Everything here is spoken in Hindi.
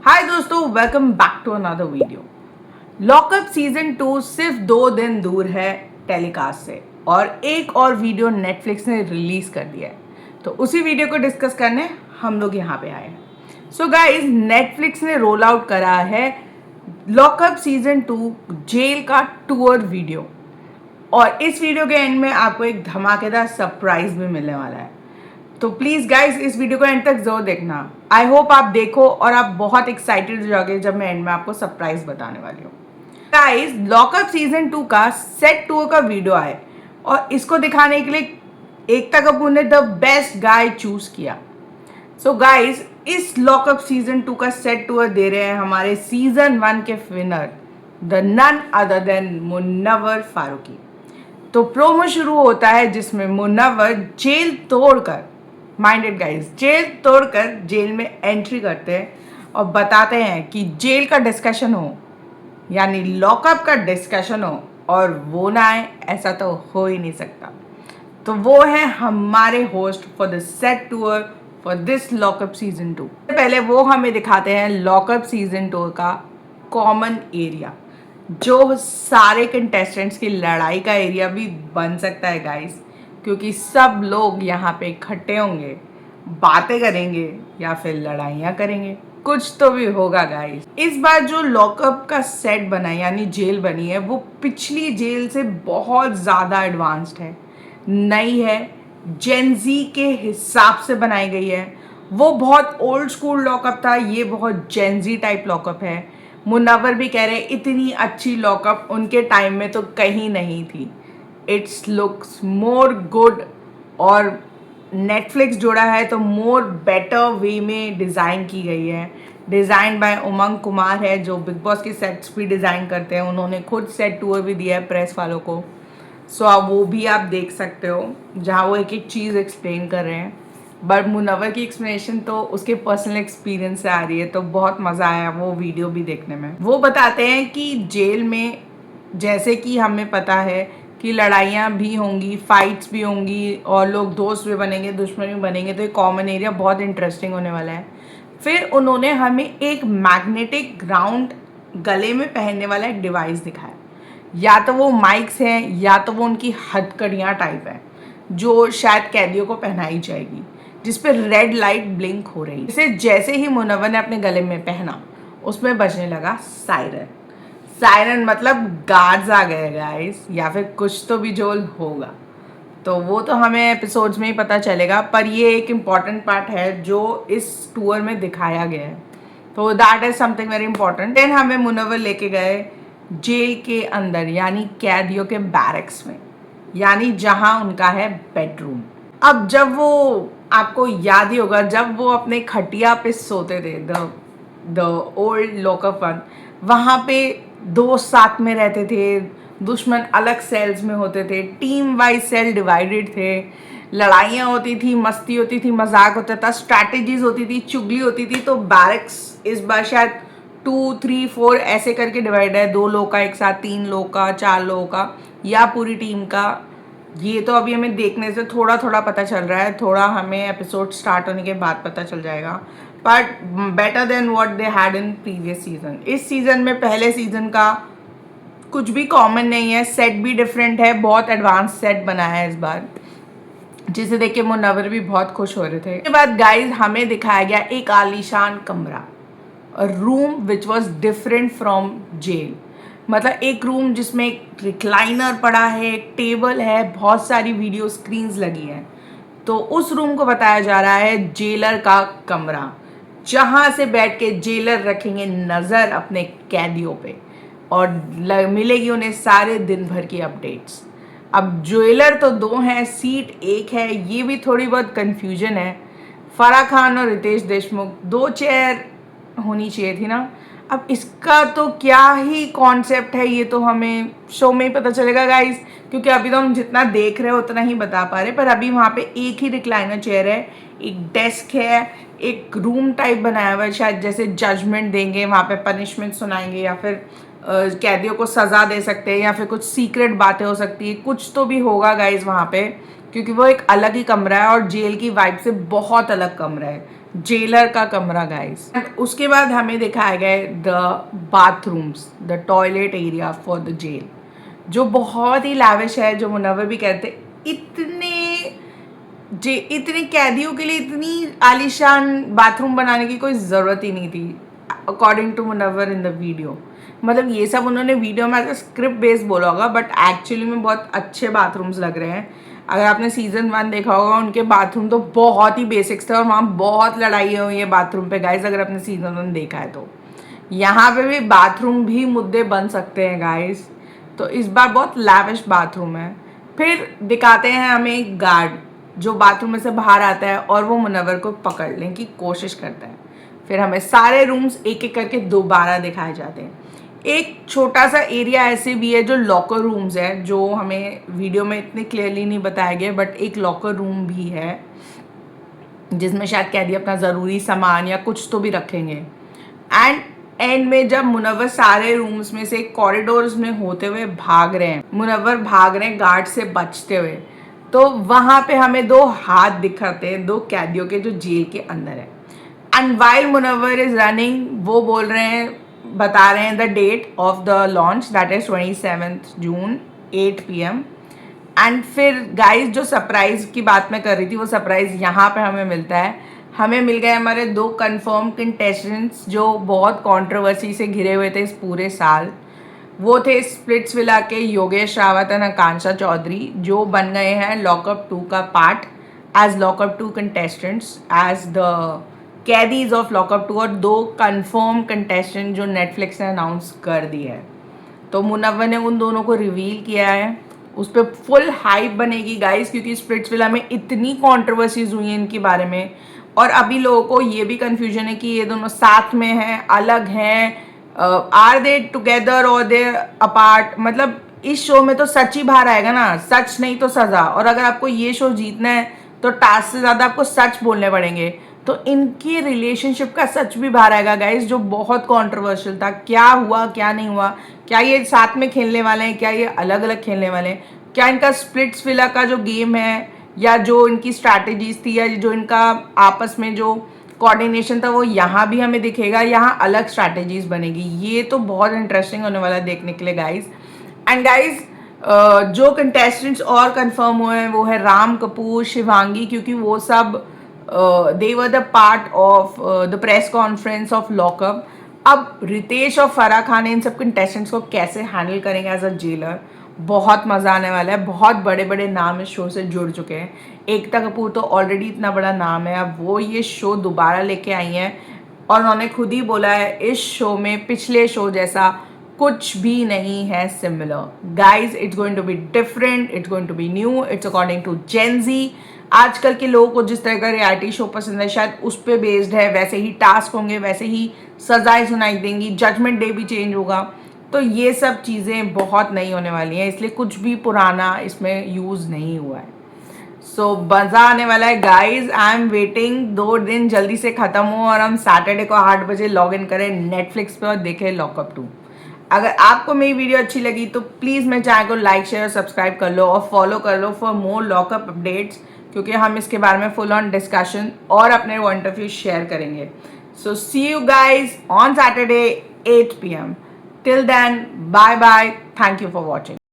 हाय दोस्तों, welcome back to another video. Lockup season 2 सिर्फ 2 दिन दूर है टेलीकास्ट से और एक और वीडियो नेटफ्लिक्स ने रिलीज कर दिया है, तो उसी वीडियो को डिस्कस करने हम लोग यहाँ पे आए हैं। सो गाइस, नेटफ्लिक्स ने रोल आउट करा है लॉकअप सीजन 2 जेल का टूर वीडियो और इस वीडियो के एंड में आपको एक धमाकेदार सरप्राइज भी मिलने वाला है। तो प्लीज गाइस, इस वीडियो को एंड तक जरूर देखना। आई होप आप देखो और आप बहुत एक्साइटेड हो जाओगे जब मैं एंड में आपको सरप्राइज बताने वाली हूँ। गाइस, लॉकअप सीजन 2 का सेट टूर का वीडियो है और इसको दिखाने के लिए एकता कपूर ने द बेस्ट गाय चूज किया। सो गाइस, इस लॉकअप सीजन 2 का सेट टूर दे रहे हैं हमारे सीजन 1 के winner the none other than Munawar Faruqui. तो प्रोमो शुरू होता है जिसमें मुन्नवर जेल तोड़कर, माइंडेड गाइस, जेल तोड़कर जेल में एंट्री करते हैं और बताते हैं कि जेल का डिस्कशन हो, यानी लॉकअप का डिस्कशन हो और वो ना आए, ऐसा तो हो ही नहीं सकता। तो वो है हमारे host for the set tour for this lockup season 2। पहले वो हमें दिखाते हैं लॉकअप सीजन 2 का कॉमन एरिया, जो सारे कंटेस्टेंट्स की लड़ाई का एरिया भी बन सकता है गाइस, क्योंकि सब लोग यहाँ पे इकट्ठे होंगे, बातें करेंगे या फिर लड़ाइयाँ करेंगे, कुछ तो भी होगा गाइस। इस बार जो लॉकअप का सेट बना है, यानी जेल बनी है, वो पिछली जेल से बहुत ज़्यादा एडवांस्ड है, नई है, जेनजी के हिसाब से बनाई गई है। वो बहुत ओल्ड स्कूल लॉकअप था, ये बहुत जेनजी टाइप लॉकअप है। मुन्नवर भी कह रहे हैं इतनी अच्छी लॉकअप उनके टाइम में तो कहीं नहीं थी। इट्स लुक्स मोर गुड और नेटफ्लिक्स जुड़ा है तो मोर बेटर वे में डिज़ाइन की गई है। डिज़ाइन बाय उमंग कुमार है, जो बिग बॉस के सेट्स भी डिज़ाइन करते हैं। उन्होंने खुद सेट टूर भी दिया है प्रेस वालों को, सो अब वो भी आप देख सकते हो जहाँ वो एक एक चीज़ एक्सप्लेन कर रहे हैं। बट मुन्नवर की एक्सप्लेनेशन तो उसके पर्सनल एक्सपीरियंस से आ रही है, तो बहुत मज़ा आया वो वीडियो भी देखने में। वो बताते हैं कि जेल में, जैसे कि हमें पता है कि लड़ाइयाँ भी होंगी, फाइट्स भी होंगी और लोग दोस्त भी बनेंगे, दुश्मन भी बनेंगे, तो ये कॉमन एरिया बहुत इंटरेस्टिंग होने वाला है। फिर उन्होंने हमें एक मैग्नेटिक ग्राउंड गले में पहनने वाला एक डिवाइस दिखाया। या तो वो माइक्स हैं या तो वो उनकी हथकड़ियाँ टाइप है, जो शायद कैदियों को पहनाई जाएगी, जिस पे रेड लाइट ब्लिंक हो रही है। इसे जैसे ही मुनव्वर ने अपने गले में पहना, उसमें बजने लगा सायरन। सायरन मतलब गार्ड्स आ गए गाइस, या फिर कुछ तो भी जोल होगा। तो वो तो हमें एपिसोड्स में ही पता चलेगा, पर ये एक इम्पॉर्टेंट पार्ट है जो इस टूर में दिखाया गया है, तो that is something very important. Then हमें मुनव्वर लेके गए जेल के अंदर, यानी कैदियों के बैरक्स में, यानी जहां उनका है बेडरूम। अब जब वो, आपको याद ही होगा, जब वो अपने खटिया पे सोते थे, द ओल्ड लॉकअप वन, वहाँ पे दोस्त साथ में रहते थे, दुश्मन अलग सेल्स में होते थे, टीम वाइज सेल डिवाइडेड थे, लड़ाइयाँ होती थी, मस्ती होती थी, मजाक होता था, स्ट्रैटेजीज होती थी, चुगली होती थी। तो बैरक्स इस बार शायद 2, 3, 4 ऐसे करके डिवाइड है, 2 लोग का एक साथ, 3 लोग का, 4 लोगों का, या पूरी टीम का। ये तो अभी हमें देखने से थोड़ा थोड़ा पता चल रहा है, थोड़ा हमें एपिसोड स्टार्ट होने के बाद पता चल जाएगा, but better than what they had in previous season. इस सीजन में पहले सीजन का कुछ भी कॉमन नहीं है, सेट भी डिफरेंट है, बहुत एडवांस सेट बना है इस बार, जिसे देख के मुन्नवर भी बहुत खुश हो रहे थे। उसके बाद गाइज हमें दिखाया गया एक आलीशान कमरा, room which was different from jail. मतलब एक रूम जिसमें एक रिक्लाइनर पड़ा है, एक टेबल है, बहुत सारी वीडियो स्क्रीन्स लगी हैं। तो उस रूम को बताया जा रहा है जेलर का कमरा, जहाँ से बैठ के जेलर रखेंगे नज़र अपने कैदियों पे और मिलेगी उन्हें सारे दिन भर की अपडेट्स। अब जेलर तो 2 हैं, सीट 1 है, ये भी थोड़ी बहुत कन्फ्यूजन है। फराह खान और रितेश देशमुख, 2 चेयर होनी चाहिए थी ना। अब इसका तो क्या ही कॉन्सेप्ट है, ये तो हमें शो में ही पता चलेगा गाइस, क्योंकि अभी तो हम जितना देख रहे हैं उतना ही बता पा रहे। पर अभी वहाँ पे एक ही रिक्लाइनर चेयर है, एक डेस्क है, एक रूम टाइप बनाया हुआ है, शायद जैसे जजमेंट देंगे, वहाँ पे पनिशमेंट सुनाएंगे, या फिर कैदियों को सज़ा दे सकते हैं, या फिर कुछ सीक्रेट बातें हो सकती है, कुछ तो भी होगा गाइज वहाँ पे, क्योंकि वो एक अलग ही कमरा है और जेल की वाइब से बहुत अलग कमरा है। जेलर का कमरा गाइस। उसके बाद हमें दिखाया गया है the bathrooms, the toilet area for the jail, जो बहुत ही लाविश है। जो मुनव्वर भी कहते इतने कैदियों के लिए इतनी आलीशान बाथरूम बनाने की कोई ज़रूरत ही नहीं थी, according to Munawar in the video. मतलब ये सब उन्होंने वीडियो में स्क्रिप्ट बेस्ड बोला होगा, बट एक्चुअली में बहुत अच्छे बाथरूम्स लग रहे हैं। अगर आपने सीजन 1 देखा होगा, उनके बाथरूम तो बहुत ही बेसिक्स थे और वहाँ बहुत लड़ाई हुई है बाथरूम पे गाइज। अगर आपने सीजन 1 देखा है तो यहाँ पे भी बाथरूम भी मुद्दे बन सकते हैं गाइज। तो इस बार बहुत लैविश बाथरूम है। फिर दिखाते हैं हमें एक गार्ड जो बाथरूम में से बाहर आता है और वो मुनव्वर को पकड़ने की कोशिश करता है। फिर हमें सारे रूम्स एक एक करके दोबारा दिखाए जाते हैं। एक छोटा सा एरिया ऐसे भी है जो लॉकर रूम्स है, जो हमें वीडियो में इतने क्लियरली नहीं बताया गया, बट एक लॉकर रूम भी है जिसमें शायद कैदी अपना ज़रूरी सामान या कुछ तो भी रखेंगे। एंड में जब मुनव्वर सारे रूम्स में से कॉरिडोर्स में होते हुए भाग रहे हैं, मुनव्वर भाग रहे हैं गार्ड से बचते हुए, तो वहाँ पे हमें 2 हाथ दिखाते हैं 2 कैदियों के जो जेल के अंदर है। And while Munawar is running, वो बोल रहे हैं, बता रहे हैं the date of the launch, that is 27 June 8 PM। And फिर गाइस जो सरप्राइज की बात मैं कर रही थी, वो सरप्राइज यहाँ पे हमें मिलता है। हमें मिल गए हमारे 2 कंफर्म कंटेस्टेंट्स जो बहुत कंट्रोवर्सी से घिरे हुए थे इस पूरे साल। वो थे स्प्लिट्सविला के योगेश रावत और आकांक्षा चौधरी, जो बन गए हैं लॉकअप 2 का part as Lock Upp 2 contestants, as the कैदीज ऑफ लॉकअप 2। और 2 कंफर्म कंटेस्टेंट जो नेटफ्लिक्स ने अनाउंस कर दिया है, तो मुनव्वर ने उन दोनों को रिवील किया है। उस पर फुल हाइप बनेगी गाइस, क्योंकि स्प्लिट्सविला में इतनी कंट्रोवर्सीज हुई हैं इनके बारे में। और अभी लोगों को ये भी कंफ्यूजन है कि ये दोनों साथ में हैं, अलग हैं, आर दे टुगेदर और दे अपार्ट। मतलब इस शो में तो सच ही बाहर आएगा ना, सच नहीं तो सजा। और अगर आपको ये शो जीतना है तो टास्क से ज़्यादा आपको सच बोलने पड़ेंगे। तो इनकी रिलेशनशिप का सच भी बाहर आएगा गाइस, जो बहुत कंट्रोवर्शियल था। क्या हुआ क्या नहीं हुआ, क्या ये साथ में खेलने वाले हैं, क्या ये अलग अलग खेलने वाले हैं, क्या इनका स्प्लिट्सविला का जो गेम है या जो इनकी स्ट्रैटेजीज थी या जो इनका आपस में जो कोऑर्डिनेशन था वो यहाँ भी हमें दिखेगा, यहाँ अलग स्ट्रैटेजीज बनेगी। ये तो बहुत इंटरेस्टिंग होने वाला है देखने के लिए गाइज। एंड गाइज जो कंटेस्टेंट्स और कंफर्म हुए हैं वो है राम कपूर, शिवांगी, क्योंकि वो सब they were the part of the press conference of Lock Upp. अब रितेश और फराह खान इन सब कंटेस्टेंट्स को कैसे हैंडल करेंगे एज अ जेलर, बहुत मज़ा आने वाला है। बहुत बड़े बड़े नाम इस शो से जुड़ चुके हैं। एकता कपूर तो ऑलरेडी इतना बड़ा नाम है, अब वो ये शो दोबारा लेके आई हैं और उन्होंने खुद ही बोला है इस शो में पिछले शो जैसा कुछ भी नहीं है similar. Guys it's going to be different, it's going to be new, it's according to Gen Z. आजकल के लोगों को जिस तरह का रियलिटी शो पसंद है शायद उस पर बेस्ड है, वैसे ही टास्क होंगे, वैसे ही सजाएं सुनाई देंगी, जजमेंट डे भी चेंज होगा। तो ये सब चीज़ें बहुत नई होने वाली हैं, इसलिए कुछ भी पुराना इसमें यूज़ नहीं हुआ है। सो मज़ा आने वाला है गाइज। आई एम वेटिंग 2 दिन जल्दी से ख़त्म हो और हम सैटरडे को 8 बजे लॉग इन करें नेटफ्लिक्स पे और देखें लॉकअप 2। अगर आपको मेरी वीडियो अच्छी लगी तो प्लीज़ मेरे चैनल को लाइक शेयर और सब्सक्राइब कर लो और फॉलो कर लो फॉर मोर लॉकअप अपडेट्स, क्योंकि हम इसके बारे में फुल ऑन डिस्कशन और अपने पॉइंट ऑफ व्यू शेयर करेंगे। So see you guys on Saturday 8 PM. Till then, bye bye. Thank you for watching.